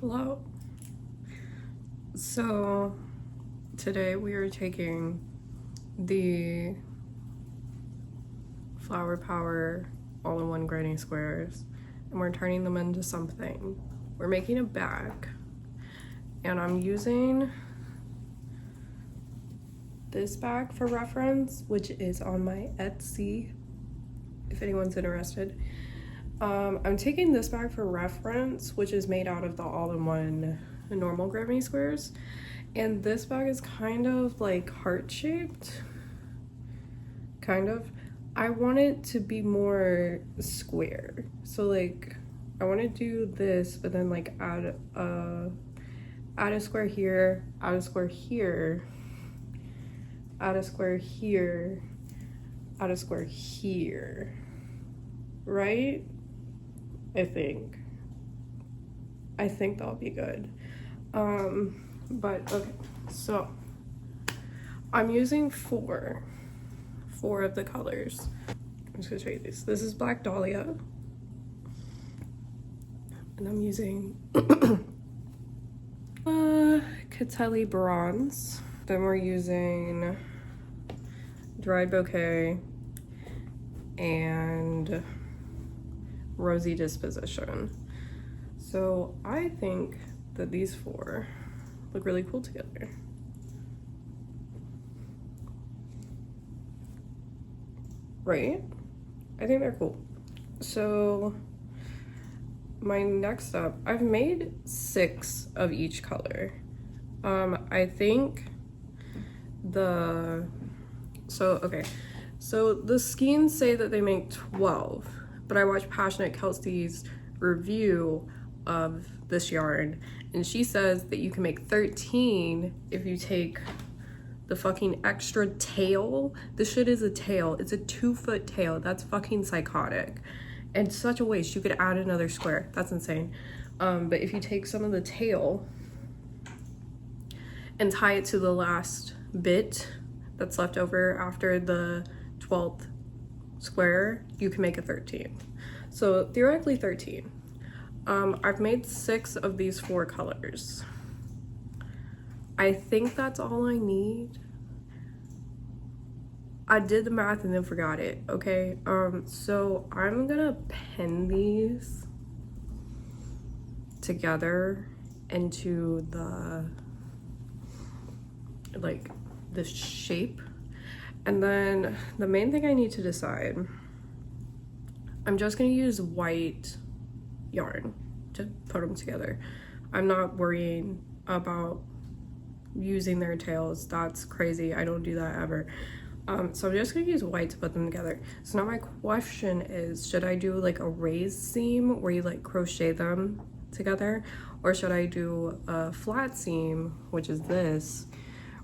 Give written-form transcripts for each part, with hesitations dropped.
Hello. So today we are taking the Flower Power all-in-one granny squares and we're turning them into something. We're making a bag and I'm using this bag for reference, which is on my Etsy if anyone's interested. I'm taking this bag for reference, which is made out of the all-in-one normal granny squares, and this bag is kind of like heart-shaped, kind of. I want it to be more square, so like I want to do this, but then like add a square here, add a square here, add a square here, add a square here, right? I think that'll be good. But okay, so I'm using four of the colors. I'm just gonna show you these. This is Black Dahlia, and I'm using Catelli Bronze. Then we're using Dried Bouquet and Rosy Disposition. So I think that these four look really cool together. Right? I think they're cool. So my next up, I've made 6 of each color. I think so the skeins say that they make 12, but I watched Passionate Kelsey's review of this yarn and she says that you can make 13 if you take the fucking extra tail. This shit is a tail. It's a 2-foot tail. That's fucking psychotic and such a waste. You could add another square. That's insane. But if you take some of the tail and tie it to the last bit that's left over after the 12th square, you can make a 13. So theoretically 13. I've made 6 of these 4 colors. I think that's all I need. I did the math and then forgot it, okay? So I'm gonna pin these together into the shape. And then the main thing I need to decide, I'm just gonna use white yarn to put them together. I'm not worrying about using their tails. That's crazy. I don't do that ever. So I'm just gonna use white to put them together. So now my question is, should I do like a raised seam where you like crochet them together, or should I do a flat seam, which is this,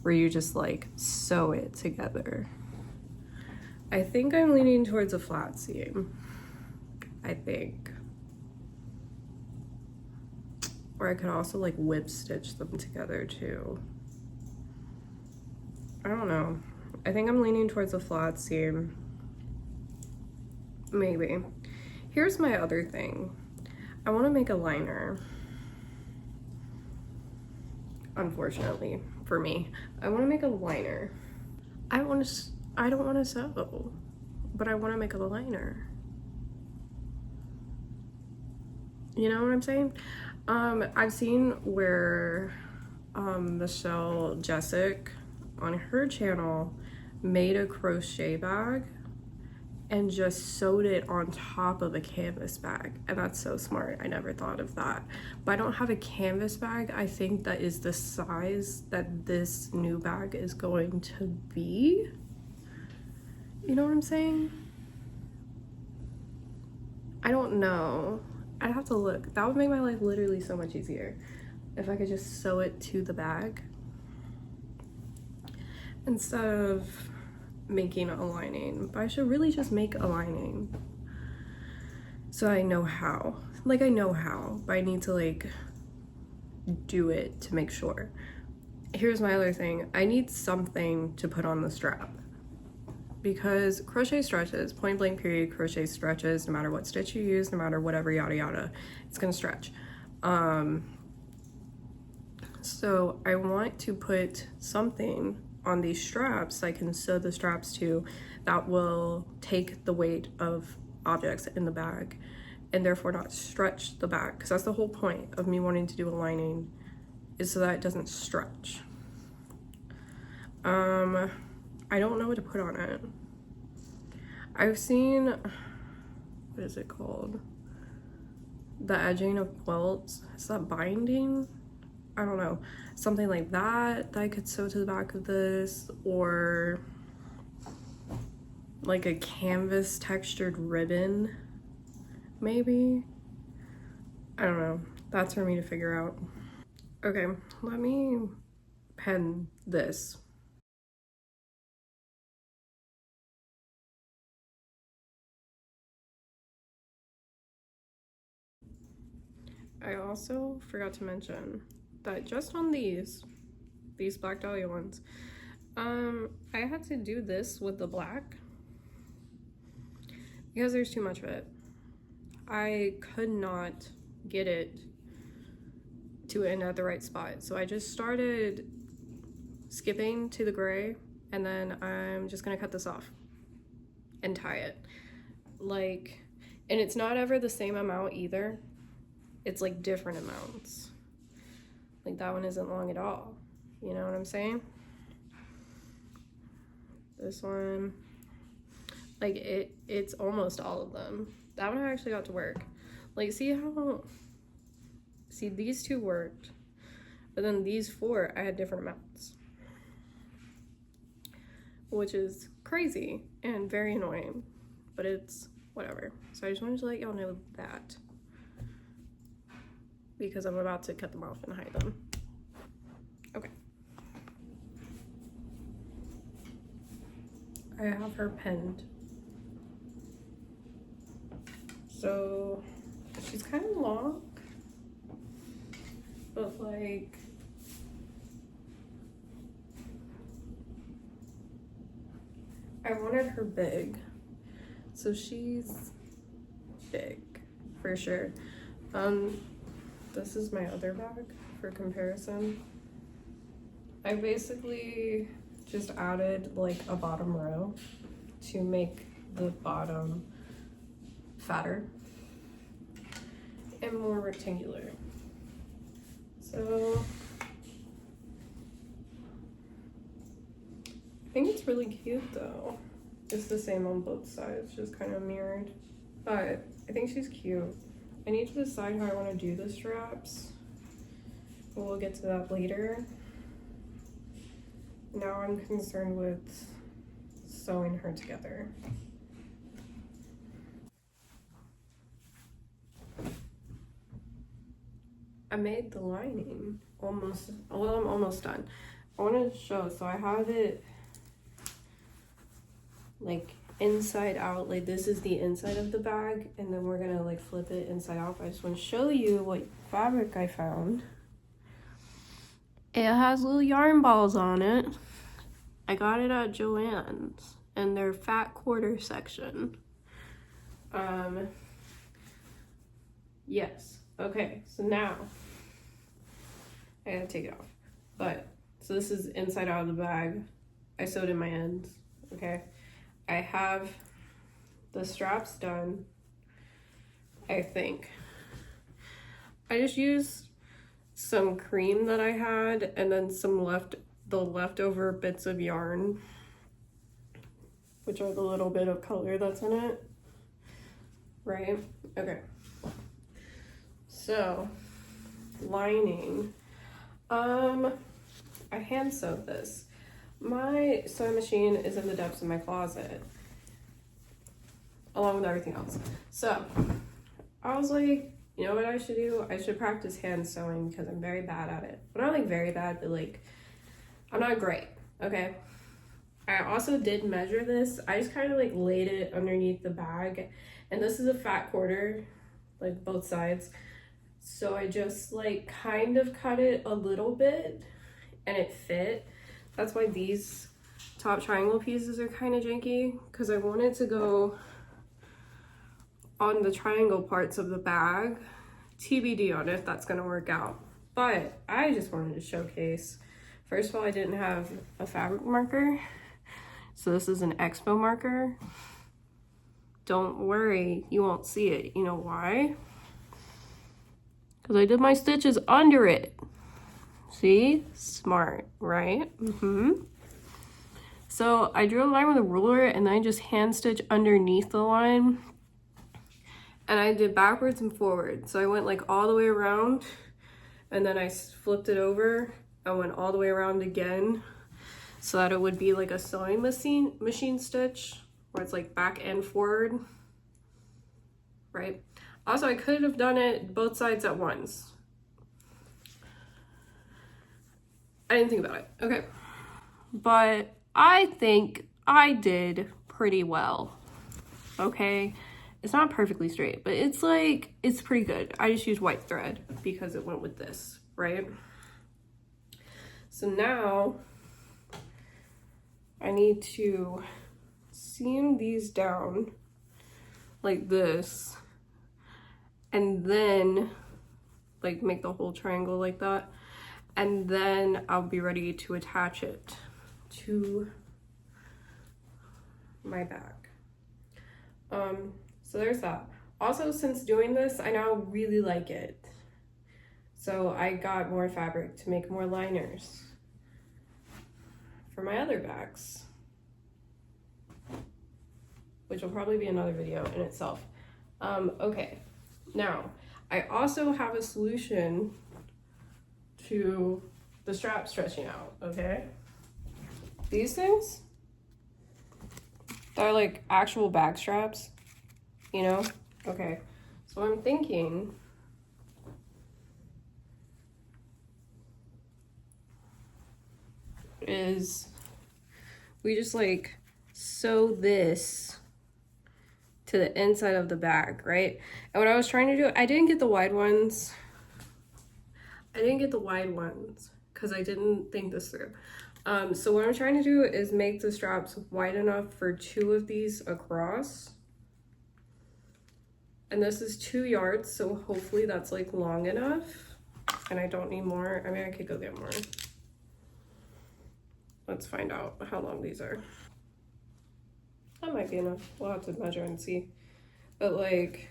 where you just like sew it together? I think I'm leaning towards a flat seam. I think. Or I could also like whip stitch them together too. I don't know. I think I'm leaning towards a flat seam. Maybe. Here's my other thing. I want to make a liner. Unfortunately for me, I want to make a liner. I don't want to sew, but I want to make a liner. You know what I'm saying? I've seen where Michelle Jessic on her channel made a crochet bag and just sewed it on top of a canvas bag, and that's so smart. I never thought of that. But I don't have a canvas bag, I think, that is the size that this new bag is going to be. You know what I'm saying? I don't know. I'd have to look. That would make my life literally so much easier if I could just sew it to the bag instead of making a lining. But I should really just make a lining so I know how. Like, I know how, but I need to like do it to make sure. Here's my other thing. I need something to put on the strap, because crochet stretches, point blank period, crochet stretches, no matter what stitch you use, no matter whatever, yada yada, it's gonna stretch. So I want to put something on these straps I can sew the straps to that will take the weight of objects in the bag and therefore not stretch the bag, because that's the whole point of me wanting to do a lining, is so that it doesn't stretch. I don't know what to put on it. I've seen, what is it called? The edging of quilts. Is that binding? I don't know. Something like that I could sew to the back of this, or like a canvas textured ribbon, maybe? I don't know. That's for me to figure out. Okay, let me pen this. I also forgot to mention that just on these Black Dahlia ones, I had to do this with the black because there's too much of it. I could not get it to end at the right spot, so I just started skipping to the gray, and then I'm just gonna cut this off and tie it. Like, and it's not ever the same amount either. It's like different amounts. Like that one isn't long at all. You know what I'm saying? This one, like it's almost all of them. That one I actually got to work. Like, see these two worked, but then these four I had different amounts, which is crazy and very annoying, but it's whatever. So I just wanted to let y'all know that, because I'm about to cut them off and hide them. Okay. I have her pinned. So she's kind of long, but like, I wanted her big. So she's big for sure. This is my other bag for comparison. I basically just added like a bottom row to make the bottom fatter and more rectangular. So I think it's really cute though. It's the same on both sides, just kind of mirrored. But I think she's cute. I need to decide how I want to do the straps. We'll get to that later. Now I'm concerned with sewing her together. I made the lining almost, well, I'm almost done. I want to show, so I have it like inside out, like this is the inside of the bag, and then we're gonna like flip it inside out. I just want to show you what fabric I found. It has little yarn balls on it. I got it at Joann's in their fat quarter section. Yes. Okay, so now I gotta take it off. But so this is inside out of the bag. I sewed in my ends. Okay, I have the straps done, I think. I just used some cream that I had and then some leftover bits of yarn, which are the little bit of color that's in it, right? Okay. So, lining. I hand sewed this. My sewing machine is in the depths of my closet, along with everything else. So, I was like, you know what I should do? I should practice hand sewing because I'm very bad at it. But not like very bad, but like, I'm not great, okay? I also did measure this. I just kind of like laid it underneath the bag, and this is a fat quarter, like both sides. So I just like kind of cut it a little bit and it fit. That's why these top triangle pieces are kind of janky, because I wanted to go on the triangle parts of the bag. TBD on if that's gonna work out. But I just wanted to showcase, first of all, I didn't have a fabric marker. So this is an Expo marker. Don't worry, you won't see it. You know why? Because I did my stitches under it. See? Smart, right? So I drew a line with a ruler and then I just hand stitch underneath the line. And I did backwards and forward. So I went like all the way around and then I flipped it over. I went all the way around again so that it would be like a sewing machine stitch where it's like back and forward, right? Also, I could have done it both sides at once. I didn't think about it. Okay. But I think I did pretty well. Okay. It's not perfectly straight, but it's like, it's pretty good. I just used white thread because it went with this, right? So now I need to seam these down like this and then like make the whole triangle like that. And then I'll be ready to attach it to my back. So there's that. Also, since doing this, I now really like it. So I got more fabric to make more liners for my other bags, which will probably be another video in itself. Okay, now I also have a solution to the strap stretching out, okay? These things, they're like actual bag straps, you know? Okay, so I'm thinking is we just like sew this to the inside of the bag, right? And what I was trying to do, I didn't get the wide ones. Because I didn't think this through. So what I'm trying to do is make the straps wide enough for 2 of these across. And this is 2 yards, so hopefully that's like long enough. And I don't need more. I mean, I could go get more. Let's find out how long these are. That might be enough. We'll have to measure and see. But like,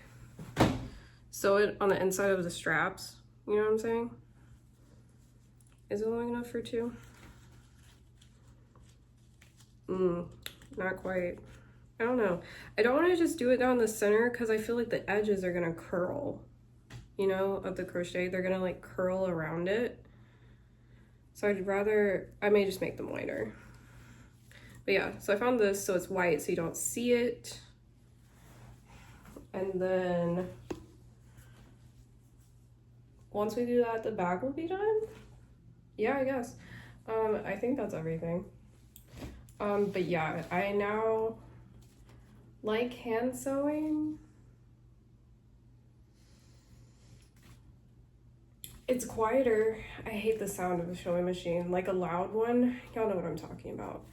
sew it on the inside of the straps. You know what I'm saying? Is it long enough for 2? Not quite. I don't know. I don't want to just do it down the center because I feel like the edges are gonna curl, you know, of the crochet. They're gonna like curl around it. So I'd rather, I may just make them wider. But yeah, so I found this so it's white so you don't see it. And then once we do that, the bag will be done. Yeah, I guess. I think that's everything. But yeah, I now like hand sewing. It's quieter. I hate the sound of a sewing machine, like a loud one. Y'all know what I'm talking about.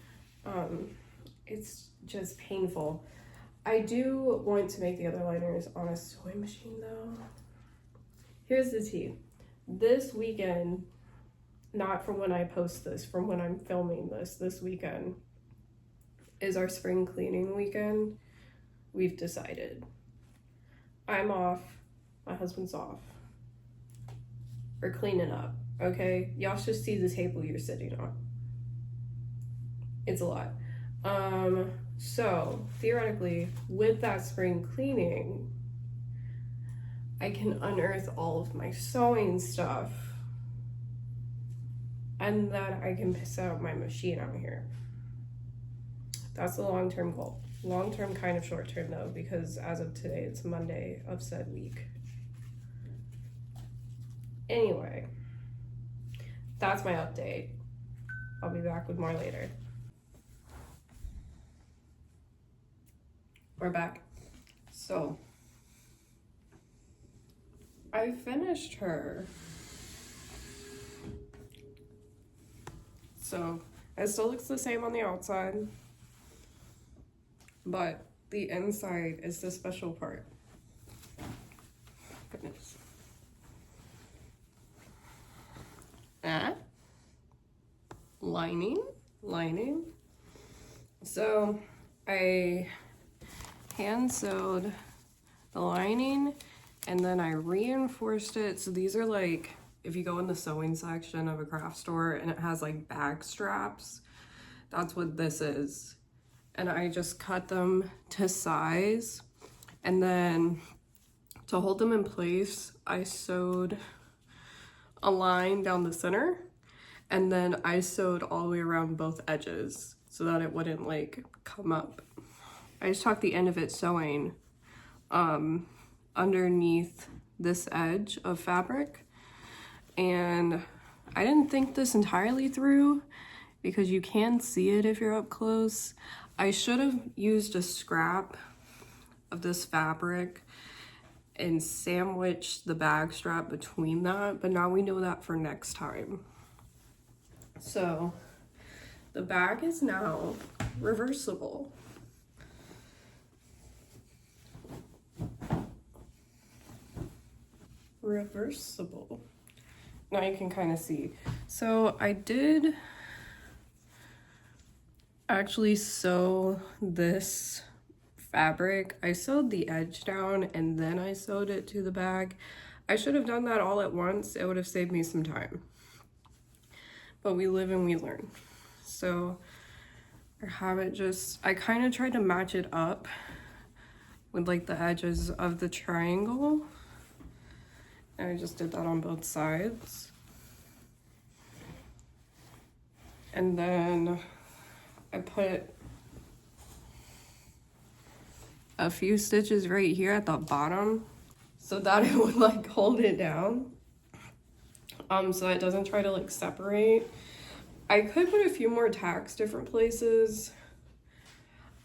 It's just painful. I do want to make the other liners on a sewing machine though. Here's the tea. This weekend, not from when I post this, from when I'm filming this weekend is our spring cleaning weekend. We've decided. I'm off, my husband's off. We're cleaning up, okay? Y'all should see the table you're sitting on. It's a lot. So theoretically, with that spring cleaning, I can unearth all of my sewing stuff and then I can set up my machine out here. That's the long-term goal. Long-term, kind of short-term though, because as of today, it's Monday of said week. Anyway, that's my update. I'll be back with more later. We're back. So, I finished her. So, it still looks the same on the outside, but the inside is the special part. Goodness. lining. So I hand sewed the lining and then I reinforced it. So these are like, if you go in the sewing section of a craft store and it has like bag straps, that's what this is. And I just cut them to size, and then to hold them in place, I sewed a line down the center, and then I sewed all the way around both edges so that it wouldn't like come up. I just tucked the end of it sewing underneath this edge of fabric, and I didn't think this entirely through because you can see it if you're up close. I should have used a scrap of this fabric and sandwiched the bag strap between that, but now we know that for next time. So the bag is now reversible. Now you can kind of see. So I did actually sew this fabric. I sewed the edge down and then I sewed it to the bag. I should have done that all at once. It would have saved me some time. But we live and we learn. So I have it just, I kind of tried to match it up with like the edges of the triangle. And I just did that on both sides. And then I put a few stitches right here at the bottom so that it would like hold it down, so it doesn't try to like separate. I could put a few more tacks different places.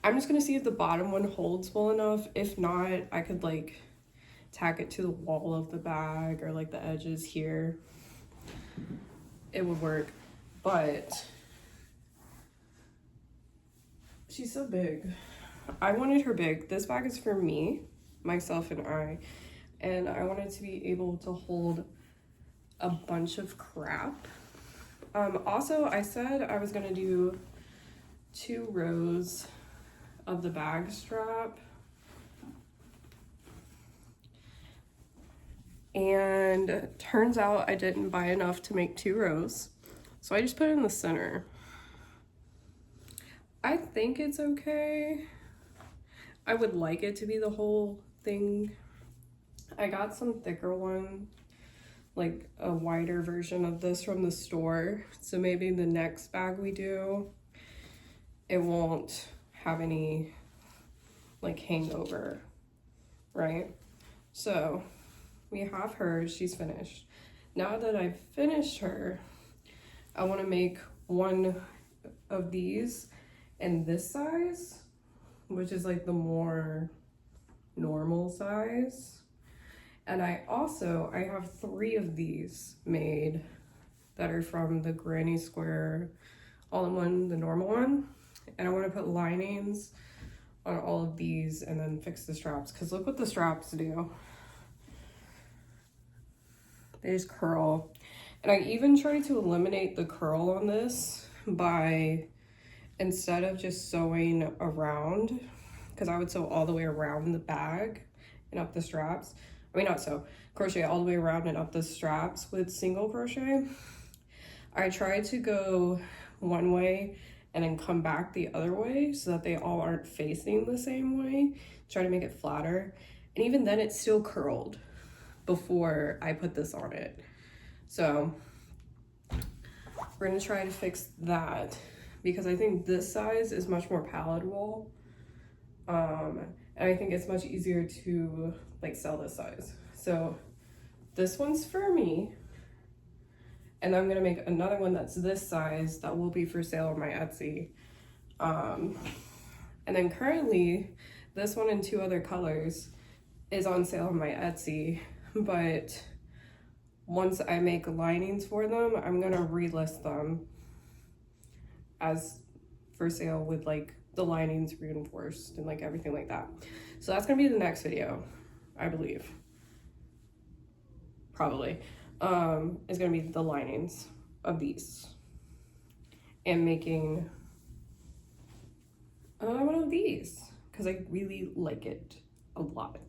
I'm just gonna see if the bottom one holds well enough. If not, I could like tack it to the wall of the bag or like the edges here. It would work, but she's so big. I wanted her big. This bag is for me, myself and I wanted to be able to hold a bunch of crap. Also, I said I was gonna do 2 rows of the bag strap, and turns out I didn't buy enough to make 2 rows, so I just put it in the center. I think it's okay. I would like it to be the whole thing. I got some thicker one, like a wider version of this from the store. So maybe the next bag we do, it won't have any like hangover, right? So we have her, she's finished. Now that I've finished her, I want to make one of these in this size, which is like the more normal size. And I have 3 of these made that are from the Granny Square all-in-one, the normal one. And I want to put linings on all of these and then fix the straps, because look what the straps do. They just curl. And I even tried to eliminate the curl on this by, instead of just sewing around, because I would sew all the way around the bag and up the straps. I mean, not sew, crochet all the way around and up the straps with single crochet. I tried to go one way and then come back the other way so that they all aren't facing the same way. Try to make it flatter. And even then it still curled before I put this on it. So we're gonna try to fix that, because I think this size is much more palatable. And I think it's much easier to like sell this size. So this one's for me, and I'm gonna make another one that's this size that will be for sale on my Etsy. And then currently this one in 2 other colors is on sale on my Etsy, but once I make linings for them, I'm gonna relist them as for sale with like the linings reinforced and like everything like that. So that's gonna be the next video, I believe. Probably. Is gonna be the linings of these. am making another one of these because I really like it a lot.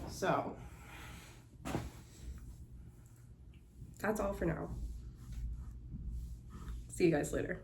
So that's all for now. See you guys later.